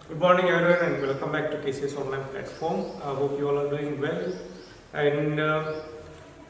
Good morning, everyone, and welcome back to KCS online platform. I hope you all are doing well. And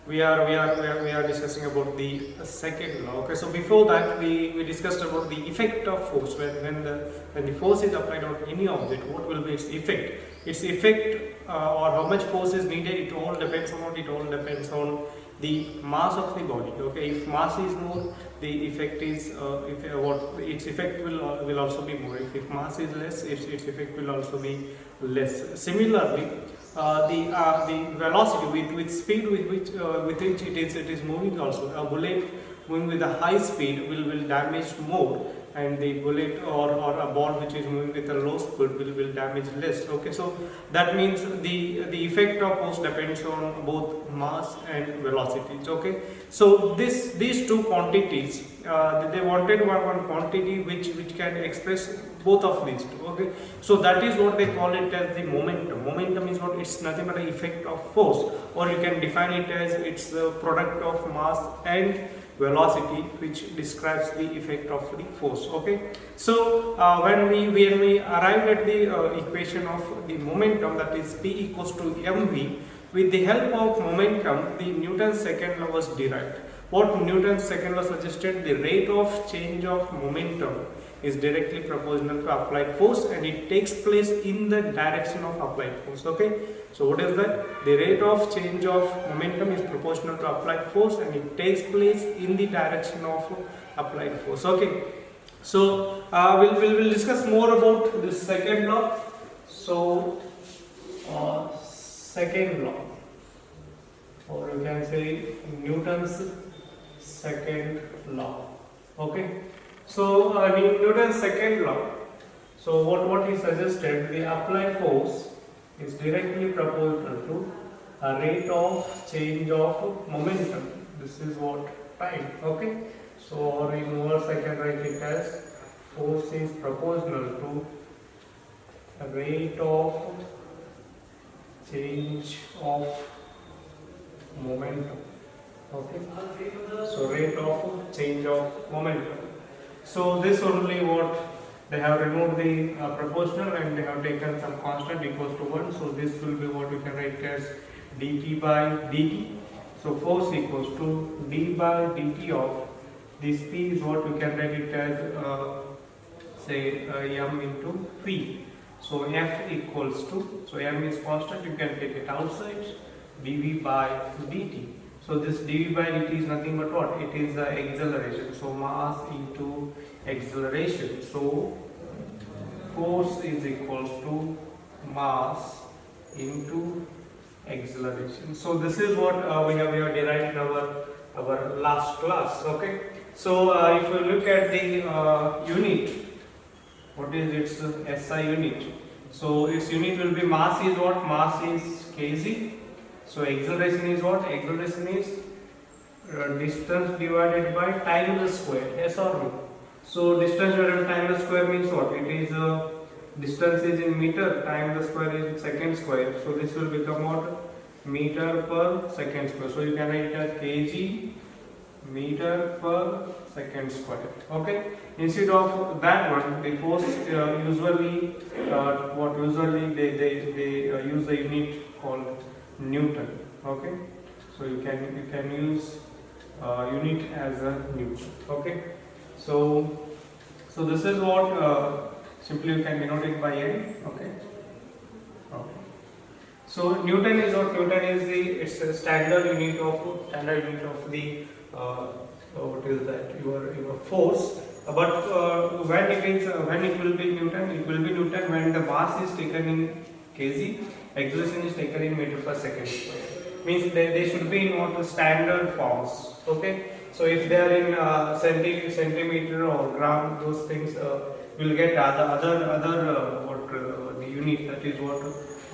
we are discussing about the second law. Okay, so before that, we discussed about the effect of force. When the force is applied on any object, what will be its effect? Its effect or how much force is needed. It all depends on what. It all depends on the mass of the body. Okay, if mass is more, the effect is what its effect will also be more. If mass is less, its effect will also be less. Similarly, the velocity with speed with which it is moving also. A bullet moving with a high speed will damage more, and the bullet or a ball which is moving with a low speed will damage less. Okay, so that means the effect of force depends on both mass and velocities. Okay, so these two quantities, they wanted one quantity which can express both of these two. Okay, so that is what they call it as the momentum. Momentum is what? It's nothing but an effect of force, or you can define it as it's the product of mass and velocity, which describes the effect of the force. Okay, so when we arrived at the equation of the momentum, that is P equals to mv, with the help of momentum, the Newton's second law was derived. What Newton's second law suggested? The rate of change of momentum is directly proportional to applied force, and it takes place in the direction of applied force. Okay, so what is that? The rate of change of momentum is proportional to applied force, and it takes place in the direction of applied force. Okay, so we'll discuss more about this second law. So second law, or you can say Newton's second law. Okay, so Newton's second law, so what he suggested, the applied force is directly proportional to a rate of change of momentum. This is what time. Okay, so or in words I can write it as force is proportional to a rate of change of momentum. Okay, so rate of change of momentum. So this only what they have removed the proportional, and they have taken some constant equals to 1. So this will be what we can write as dt by dt. So force equals to d by dt of this p is what we can write it as m into p. So f equals to, so m is constant, you can take it outside, dv by dt. So this dv by dt is nothing but what? It is the acceleration. So mass into acceleration. So force is equals to mass into acceleration. So this is what we have derived in our last class. Okay. So if you look at the unit, what is its SI unit? So its unit will be mass is what? Mass is kg. So acceleration is what? Acceleration is distance divided by time square. Yes or no? So distance divided by time square means what? It is distance is in meter, time the square is in second square. So this will become what? Meter per second square. So you can write it as kg meter per second square. Okay. Instead of that one, the force usually they use the unit called Newton. Okay, so you can use unit as a Newton. Okay, so this is what simply you can denote it by N. Okay. So Newton is what? Newton is it's a standard unit of the what is that? Your force. But when it will be Newton? It will be Newton when the mass is taken in kg, acceleration is taken in meter per second square. Means they should be in what? Standard forms. Okay. So if they are in centimeter or gram, those things will get other the unit, that is what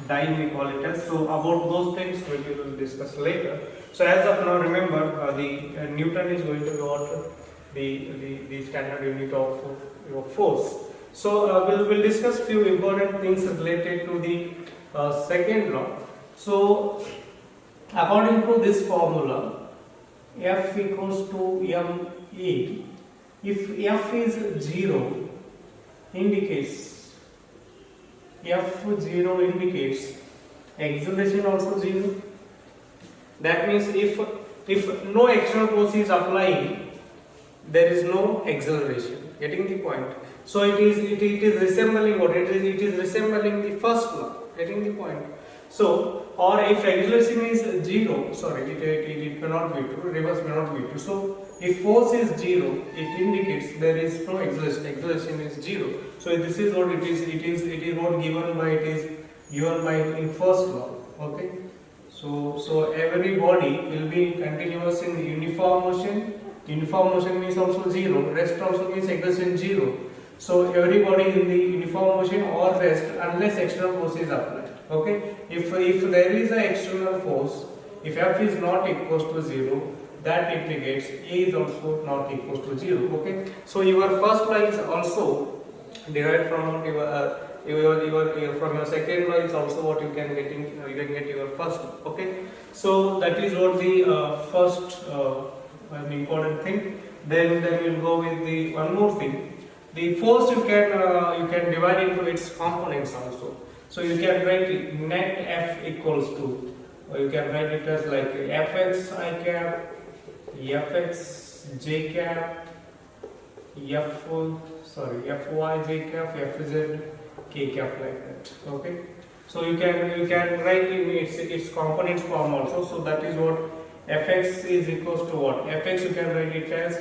dyne we call it as. So about those things we will discuss later. So as of now, remember the Newton is going to be what? The standard unit of your force. So we'll discuss few important things related to the second law. So according to this formula, F equals to ma. If F is 0, indicates F0 indicates acceleration also 0. That means if no external force is applying, there is no acceleration. Getting the point? So it is resembling what? It is resembling the first law. Getting the point? So, or if acceleration is 0, sorry, it cannot be true, reverse may not be true. So if force is 0, it indicates there is no acceleration. Acceleration is 0. So this is what it is. It is what given by in first law. Okay. So every body will be continuous in uniform motion. Uniform motion means also 0. Rest also means acceleration 0. So every body in the uniform motion or rest unless external force is applied. Okay. If there is an external force, if F is not equals to 0, that indicates A is also not equals to 0. Okay. So your first law is also derived from from your second law is also what you can get your first law. Okay. So that is what the first important thing. Then we'll go with the one more thing. The force you can divide into its components also. So you can write it net F equals to, or you can write it as like Fx I cap, Fx j cap, Fy j cap, Fz k cap, like that. Okay. So you can write in its components form also. So that is what Fx is equals to what? Fx you can write it as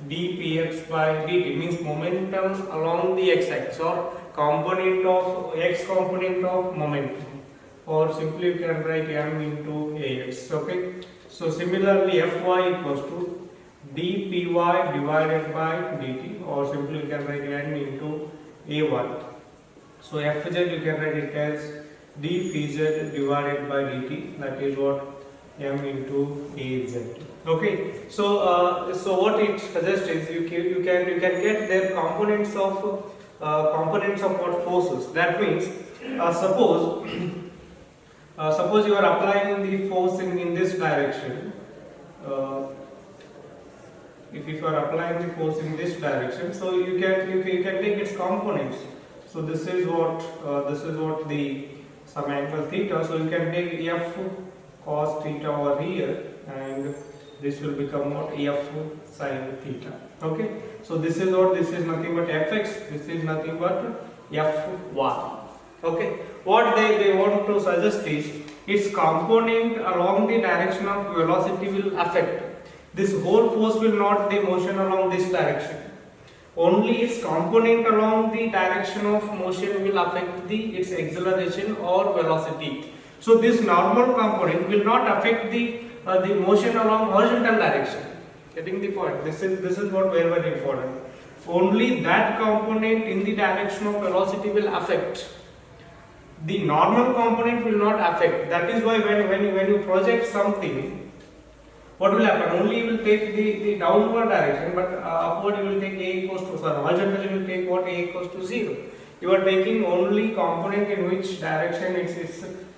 dpx by dt, means momentum along the x-axis or component of x component of momentum, or simply you can write m into ax. Okay. So similarly Fy equals to dpy divided by dt, or simply you can write n into ay. So Fz you can write it as dpz divided by dt, that is what m into az. Okay. So what it suggests is you can get their components of what forces. That means suppose you are applying the force in this direction. If you are applying the force in this direction, so you can take its components. So this is what the some angle theta. So you can take F cos theta over here, and this will become what? F sin theta. Okay. So this is nothing but Fx. This is nothing but Fy. Okay. What they want to suggest is its component along the direction of velocity will affect. This whole force will not the motion along this direction. Only its component along the direction of motion will affect its acceleration or velocity. So this normal component will not affect the motion along horizontal direction. Getting the point? This is what very important. Only that component in the direction of velocity will affect. The normal component will not affect. That is why when you project something, what will happen? Only you will take the downward direction, but upward you will take A equals to, sorry, horizontal you will take what? A equals to 0. You are taking only component in which direction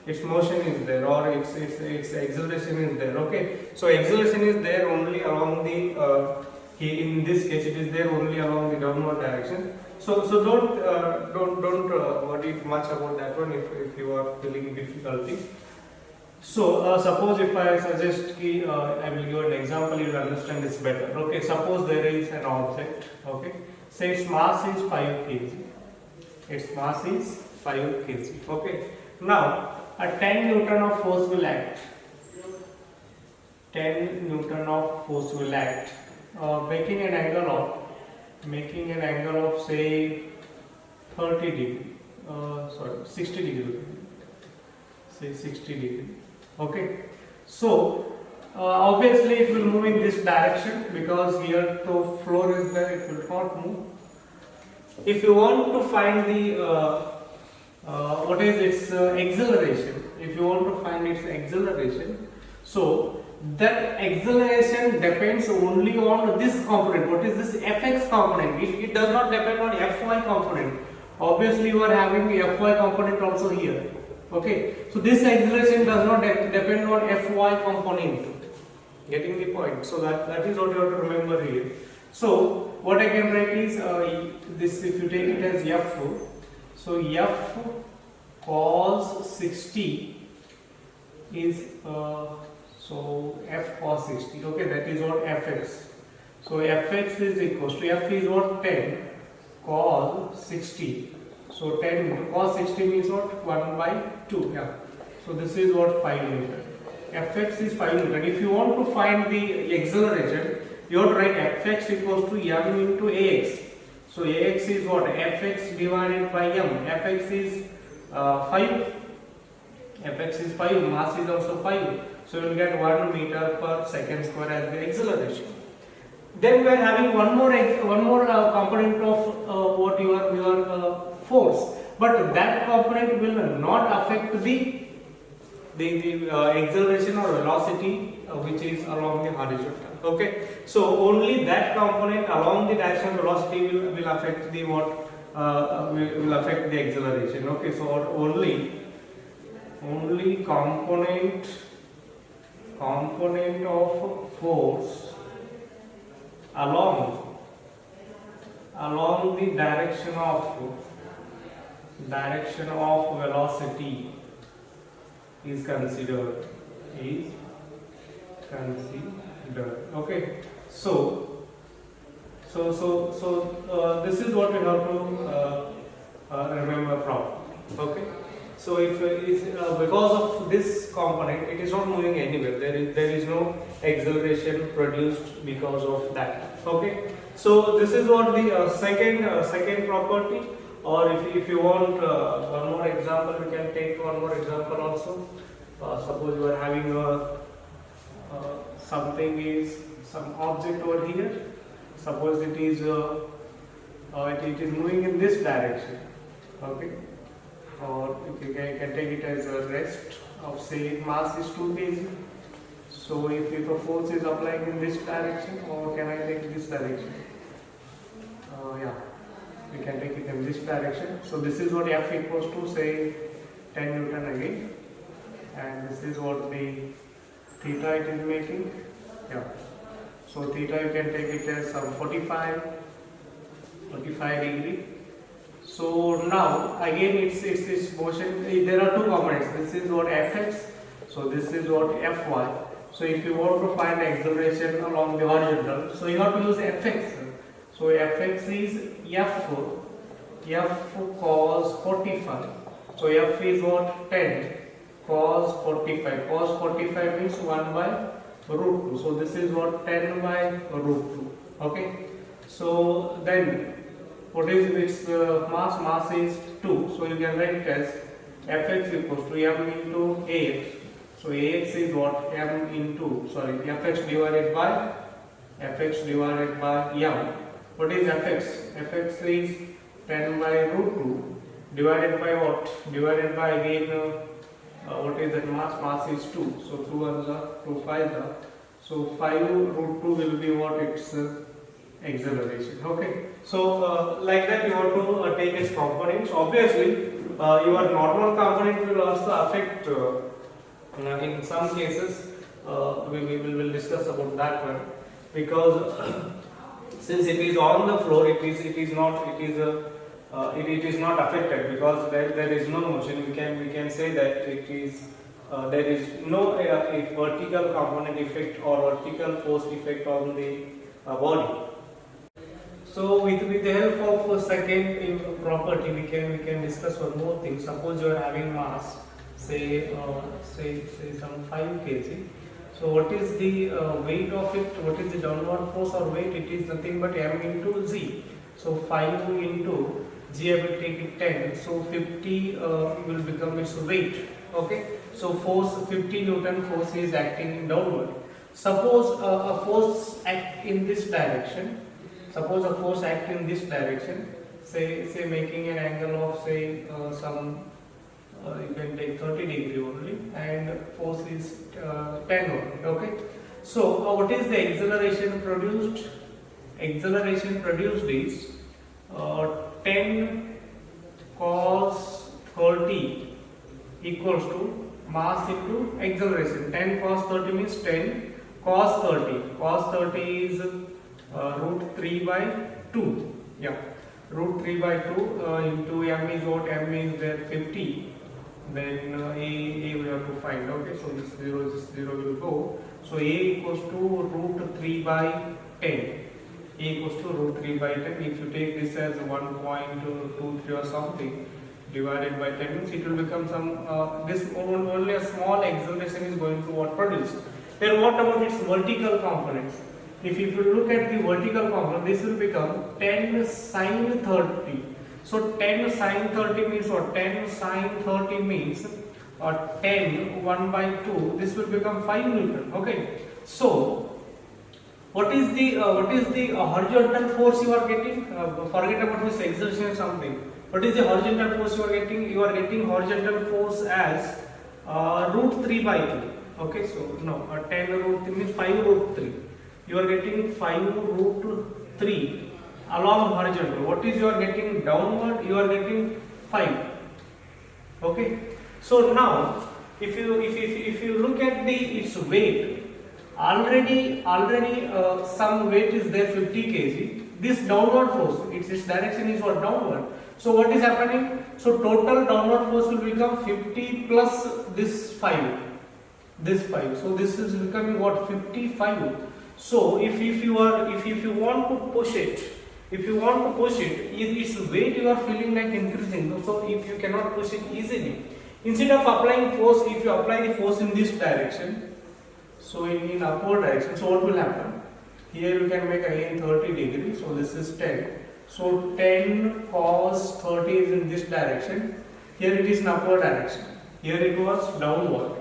its motion is there, or its acceleration is there. Okay. So acceleration is there only along the in this case it is there only along the downward direction. So don't worry much about that one if you are feeling difficulty. So suppose if I suggest I will give an example, you will understand this better. Okay, suppose there is an object. Okay, say its mass is 5 kg. Its mass is 5 kg. Okay, now a 10 Newton of force will act. 10 Newton of force will act, making an angle of say 30 degree. 60 degree. Say 60 degree. Okay, so obviously it will move in this direction because here the floor is there, it will not move. If you want to find the what is its acceleration, if you want to find its acceleration, so that acceleration depends only on this component. What is this Fx component? It does not depend on Fy component. Obviously you are having the Fy component also here. Okay, so this acceleration does not depend on Fy component. Getting the point? So that is what you have to remember here. So what I can write is this, if you take it as F, so F cos 60 is so f cos 60. Okay, that is what fx. So fx is equals to f is what 10 cos 60. So 10 into cos 60 means what 1 by 2. Yeah. So this is what 5 Newton. Fx is 5 Newton. If you want to find the acceleration, you have to write fx equals to m into ax. So ax is what fx divided by m. Fx is 5. Fx is 5. Mass is also 5. So you will get 1 meter per second square as the acceleration. Then we are having one more component of what your force, but that component will not affect the acceleration or velocity which is along the horizontal. Okay, so only that component along the direction of velocity will affect the will affect the acceleration. Okay, so only component of force along the direction of velocity is considered. Okay, so this is what we have to remember from. Okay, so if because of this component it is not moving anywhere, there is no acceleration produced because of that. Okay, so this is what the second property. Or if you want one more example, we can take one more example also. Suppose you are having some object over here. Suppose it is moving in this direction. Okay, or you can take it as a rest of, say, mass is 2 kg. So if a force is applying in this direction, or can I take this direction? Yeah, we can take it in this direction. So this is what F equals to, say, 10 Newton again, and this is what the theta it is making. Yeah, so theta you can take it as some 45 degree. So now again it's motion. There are two components. This is what fx. So this is what fy. So if you want to find acceleration along the horizontal, so you have to use fx. So fx is f cos 45. So f is what 10 cos 45. Cos 45 means 1 by root 2. So this is what 10 by root 2. Okay. So then what is its mass? Mass is 2. So you can write it as fx equals to m into ax. So ax is what m into fx divided by m. What is fx? Fx is 10 by root 2 divided by what? Divided by again what is that mass? Mass is 2. So 2 ones are 2 5 are. So 5 root 2 will be what its acceleration. Okay. So like that you have to take its components. Obviously your normal component will also affect in some cases. We will discuss about that one, because since it is on the floor, it is not affected, because there is no motion. We can say that it is there is no vertical component effect or vertical force effect on the body. So with the help of second property, we can discuss one more thing. Suppose you are having mass, say some 5 kg. So what is the weight of it? What is the downward force or weight? It is nothing but m into z. So 5 into g, I will take it 10. So 50 will become its weight. Okay. So force 50 Newton force is acting downward. Suppose a force act in this direction. Suppose a force act in this direction. Say making an angle of say some. You can take 30 degree only, and force is 10 only. Okay. So what is the acceleration produced? Acceleration produced is 10 cos 30 equals to mass into acceleration. 10 cos 30 means 10 cos 30. Cos 30 is root 3 by 2. Yeah. Root 3 by 2 into m is what? M is there 50. then A we have to find. Okay, so this 0 will go. So A equals to root 3 by 10. A equals to root 3 by 10. If you take this as 1.23 or something divided by 10 means it will become some this only a small acceleration is going to what produce. Then what about its vertical components? If you look at the vertical component, this will become 10 sine 30. So 10 sine 30 means what? 10 sine 30 means 10 1 by 2. This will become 5 Newton. Okay. So what is the horizontal force you are getting? Forget about this exertion or something. What is the horizontal force you are getting? You are getting horizontal force as root 3 by 3. Okay, so no, 10 root 3 means 5 root 3. You are getting 5 root 3 along horizontal. What is you are getting downward? You are getting 5. Okay, so now if you look at its weight, already some weight is there, 50 kg. This downward force, its direction is what? Downward. So what is happening? So total downward force will become 50 plus this 5. So this is becoming what? 55. So if you want to push it, its weight you are feeling like increasing. So if you cannot push it easily, instead of applying force, if you apply the force in this direction, so in upward direction, so what will happen? Here you can make again 30 degrees. So this is 10. So 10 cos 30 is in this direction. Here it is in upward direction. Here it was downward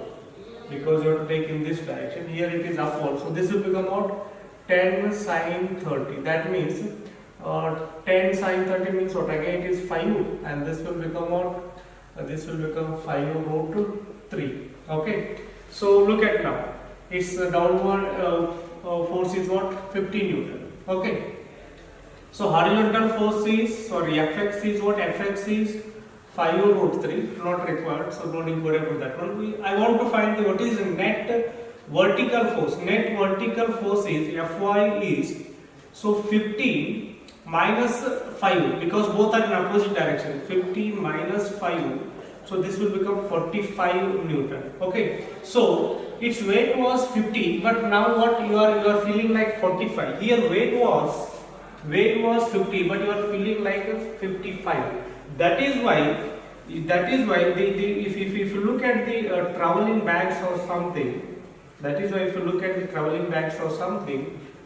because you have to take in this direction. Here it is upward. So this will become out 10 sine 30. That means 10 sine 30 means what? Again it is 5, and this will become out. This will become 5 root 3. Okay. So look at now. Its downward force is what? 50 Newton. Okay. So horizontal force is, sorry, Fx is what? Fx is 5 root 3, not required, so don't worry about that one. I want to find what is the net vertical force. Net vertical force is Fy is, so 15 minus 5, because both are in opposite direction. 15 minus 5, so this will become 45 Newton. Okay, so its weight was 50, but now what you are feeling like 45. Here weight was 50, but you are feeling like 55. That is why if you look at the traveling bags or something,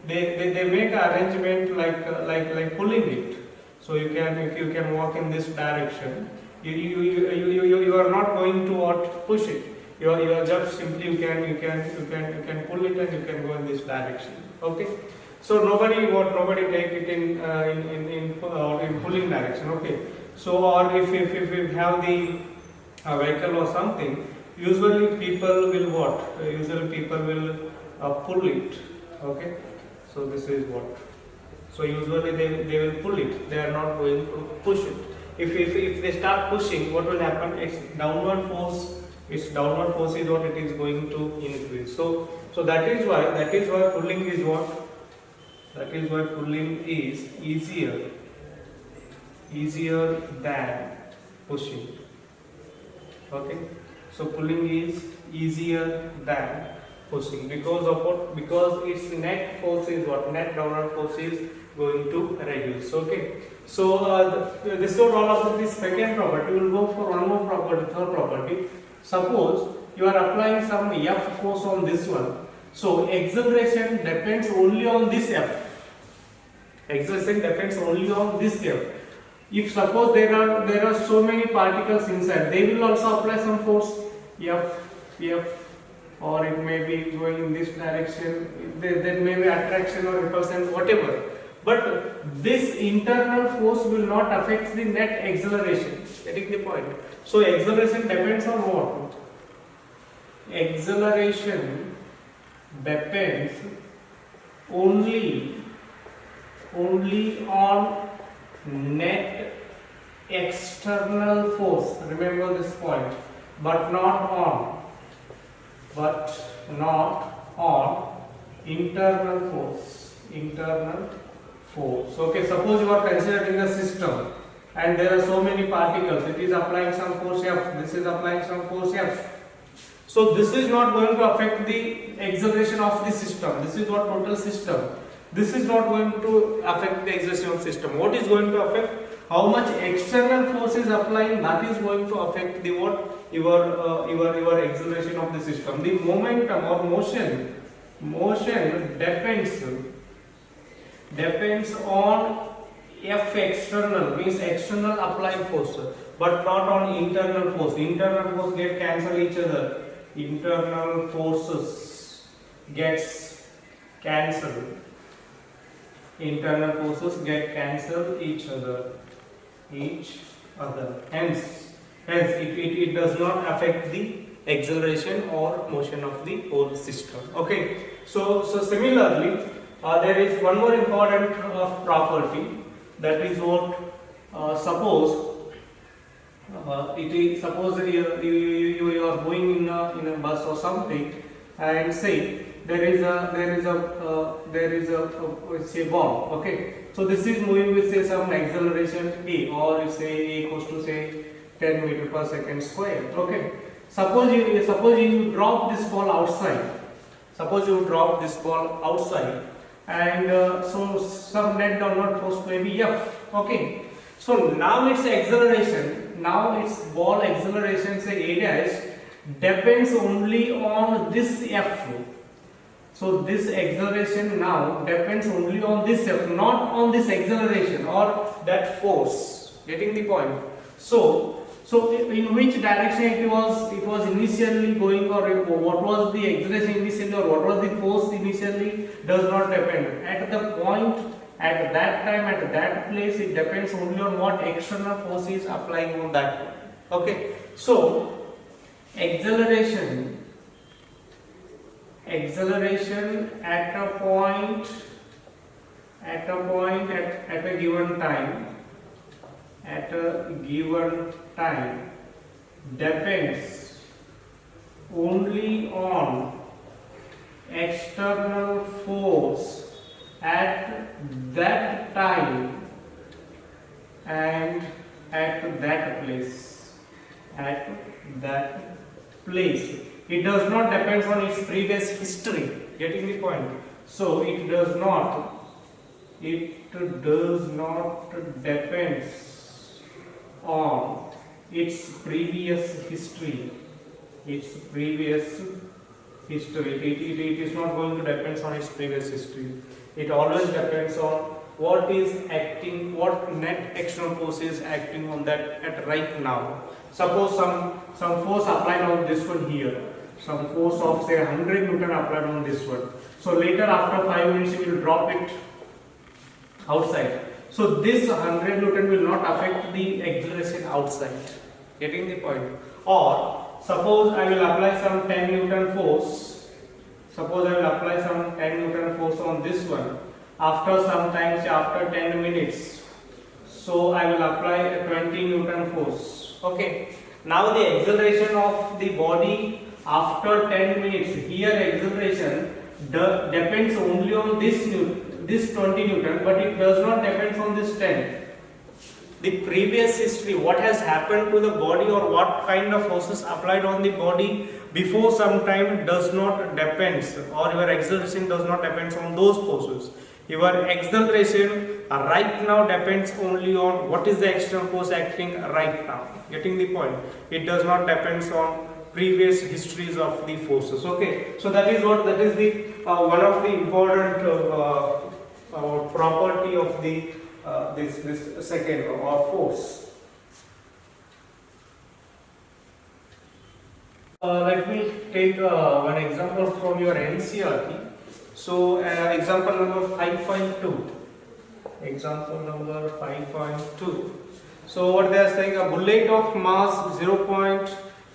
they make an arrangement like pulling it. So you can walk in this direction. You are not going to push it. You are just simply you can pull it and you can go in this direction. Okay. So nobody take it in pulling direction. Okay. So or if you have the vehicle or something, usually people will what? Usually people will pull it. Okay. So this is what. So usually they will pull it. They are not going to push it. If they start pushing, what will happen? Its downward force is what it is going to increase. So that is why pulling is what? That is why pulling is easier than pushing. Okay. So pulling is easier than pushing because of what? Because its net force is what? Net downward force is going to reduce. Okay. So this is all about this second property. We will go for one more property, third property. Suppose you are applying some F force on this one. So acceleration depends only on this F. Acceleration depends only on this F. If suppose there are so many particles inside, they will also apply some force F, or it may be going in this direction. There may be attraction or repulsion, whatever. But this internal force will not affect the net acceleration. Getting the point? So acceleration depends on what? Acceleration depends only on net external force. Remember this point. But not on internal force. Okay, suppose you are considering a system. and there are so many particles. It is applying some force F, this is applying some force F. So this is not going to affect the acceleration of the system. This is what total system. This is not going to affect the acceleration of system. What is going to affect? How much external force is applying, that is going to affect the what? Your acceleration of the system. The momentum or motion depends on F external, means external applied force, but not on internal force. Internal force get cancel each other. Internal forces gets cancelled. Internal forces get cancelled each other. Hence it does not affect the acceleration or motion of the whole system. Okay. So similarly, there is one more important property, that is what suppose suppose you are going in a bus or something, and say there is a say ball. Okay, so this is moving with say some acceleration a, or say a equals to say 10 meter per second square. Okay, suppose you drop this ball outside. And so some net downward force may be F. Okay, so now its acceleration, ball acceleration say A dash depends only on this F. So this acceleration now depends only on this F, not on this acceleration or that force. Getting the point? So in which direction it was initially going, or what was the acceleration initially, or what was the force initially, does not depend. At the point, at that time, at that place, it depends only on what external force is applying on that point. Okay, so acceleration at a point at a given time depends only on external force at that time and at that place. It does not depend on its previous history. Getting the point? So it does not depends on its previous history. It is not going to depend on its previous history. It always depends on what net external force is acting on that at right now. Suppose some force applied on this one here. Some force of say 100 Newton applied on this one. So later after 5 minutes you will drop it outside. So this 100 Newton will not affect the acceleration outside. Getting the point? Or suppose I will apply some 10 Newton force. On this one. After some time, say after 10 minutes. So I will apply a 20 Newton force. Okay. Now the acceleration of the body after 10 minutes. Here acceleration depends only on this 20 Newton, but it does not depend on this 10. The previous history, what has happened to the body or what kind of forces applied on the body before some time does not depend, or your acceleration does not depend on those forces. Your acceleration right now depends only on what is the external force acting right now. Getting the point? It does not depend on previous histories of the forces. Okay, so that is the one of the important property of the this second or force. Let me take one example from your NCRT. So example number 5.2. So what they are saying, a bullet of mass 0.04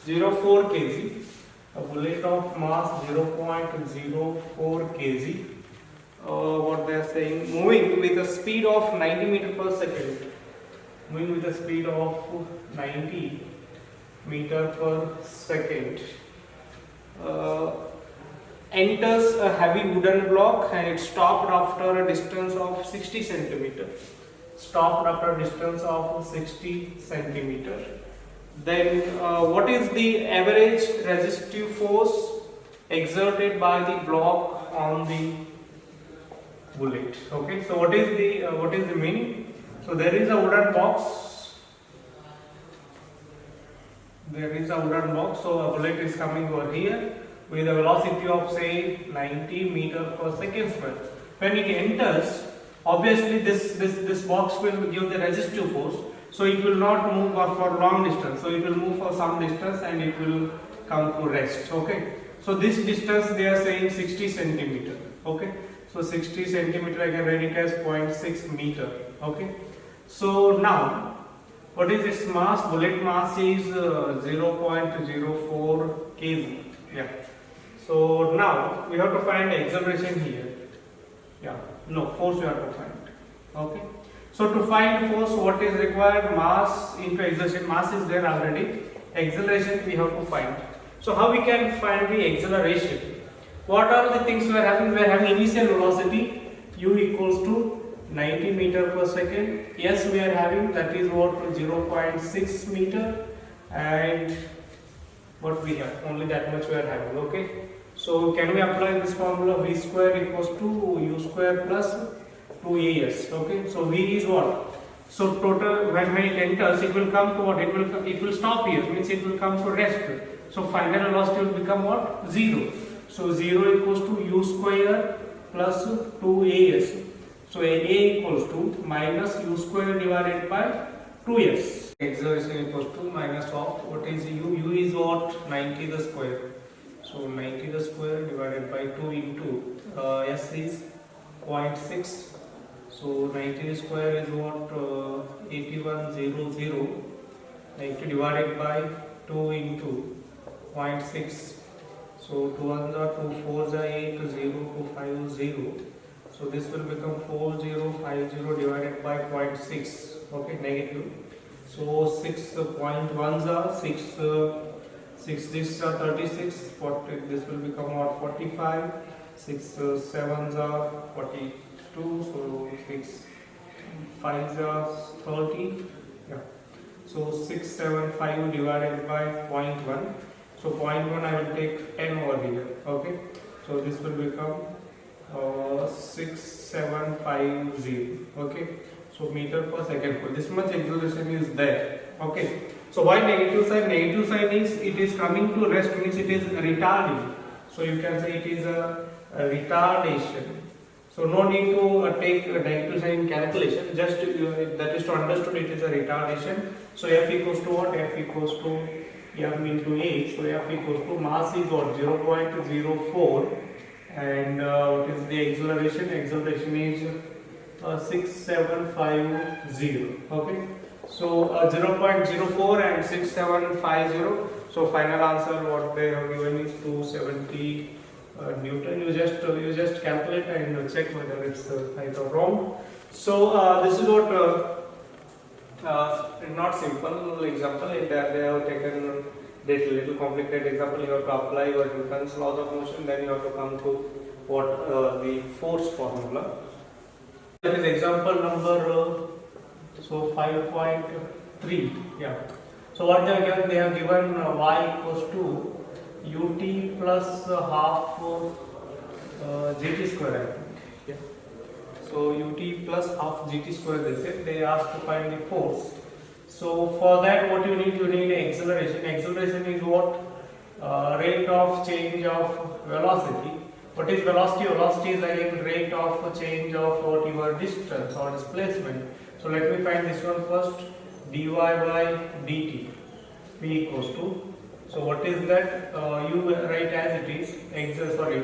kg. A bullet of mass 0.04 kg. What they are saying, moving with a speed of 90 meter per second. Enters a heavy wooden block and it stopped after a distance of 60 centimeter. stopped after a distance of 60 centimeter. Then what is the average resistive force exerted by the block on the bullet? Okay, so what is the meaning? So there is a wooden box. There is a wooden box. So a bullet is coming over here with a velocity of say 90 meter per second square. When it enters, obviously this box will give the resistive force. So it will not move for long distance. So it will move for some distance and it will come to rest. Okay. So this distance they are saying 60 centimeter. Okay. So 60 centimeter I can write it as 0.6 meter. Okay. So now what is its mass? Bullet mass is 0.04 kg. Yeah. So now we have to find acceleration here. Yeah. No, force we have to find. Okay. So to find force, what is required? Mass into acceleration. Mass is there already. Acceleration we have to find. So how we can find the acceleration? What are the things we are having? We are having initial velocity u equals to 90 meter per second. Yes, we are having, that is what, 0.6 meter, and what we have, only that much we are having. Okay. So can we apply this formula? V square equals to u square plus 2as. Okay, so V is what? So total, when it enters, it will come to what? It will stop here, means it will come to rest. So final velocity will become what? 0. So 0 equals to u square plus 2as. So a equals to minus u square divided by 2s. Acceleration equals to minus of what is u? U is what? 90 the square. So 90 the square divided by 2 into s is 0.6. So 90 square is what? 8100. 90 divided by 2 into 0.6. So 2 ones are 2, 4s are 8, 0, 2, 5, 0. So this will become 4050 divided by 0.6. Okay, negative. So 6.1s are 6. 6 this are 36. 40. This will become what? 45. 6 7s are 42. So 6 5s are 30. Yeah. So 675 divided by 0.1. So 0.1 I will take 10 over here. Okay. So this will become 6750. Okay. So meter per second. This much acceleration is there. Okay. So why negative sign? Negative sign is it is coming to rest, means it is retarding. So you can say it is a retardation. So no need to take a negative sign in calculation. Just that is to understood it is a retardation. So F equals to what? F equals to M into A. So F equals to mass is what? 0.04. And what is the acceleration? Acceleration is 6750. Okay. So 0.04 and 6750. So final answer what they have given is 270 Newton. You just calculate and check whether it's right or wrong. So this is what not simple example. They have taken this little complicated example. You have to apply your Newton's laws of motion. Then you have to come to what the force formula. That is example number. So 5.3. Yeah. So what they have given? They have given y equals to ut plus half gt square. I think. Yeah. So ut plus half gt square. They said they asked to find the force. So for that, what you need acceleration. Acceleration is what? Rate of change of velocity. What is velocity? Velocity is again rate of change of what your distance or displacement. So let me find this one first. Dy by dt. V equals to. So what is that? You write as it is.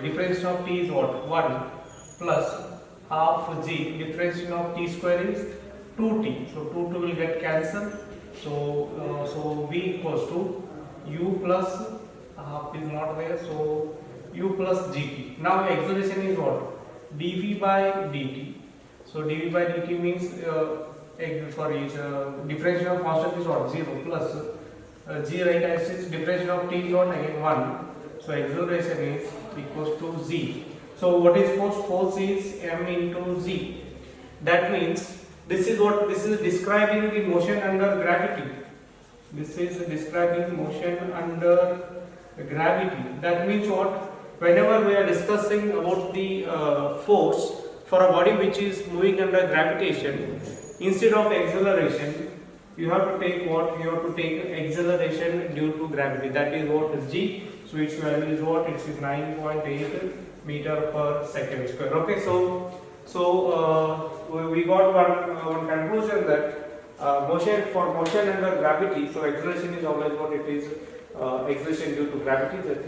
Difference of t is what? 1 plus half g. Difference of t square is 2t. So 2 will get cancelled. So v equals to u plus half is not there. So u plus gt. Now acceleration is what? dv by dt. So dv by dt means differential of constant is what? 0 plus g right as its differential of t is what? Again 1. So acceleration is equals to z. So what is force? Force is m into z. That means this is describing the motion under gravity. This is describing motion under gravity. That means what? Whenever we are discussing about the force for a body which is moving under gravitation, instead of acceleration, you have to take what? You have to take acceleration due to gravity. That is what is g. So its value is what? It is 9.8 meter per second square. Okay, so we got one conclusion that for motion under gravity, so acceleration is always what it is, acceleration due to gravity, that is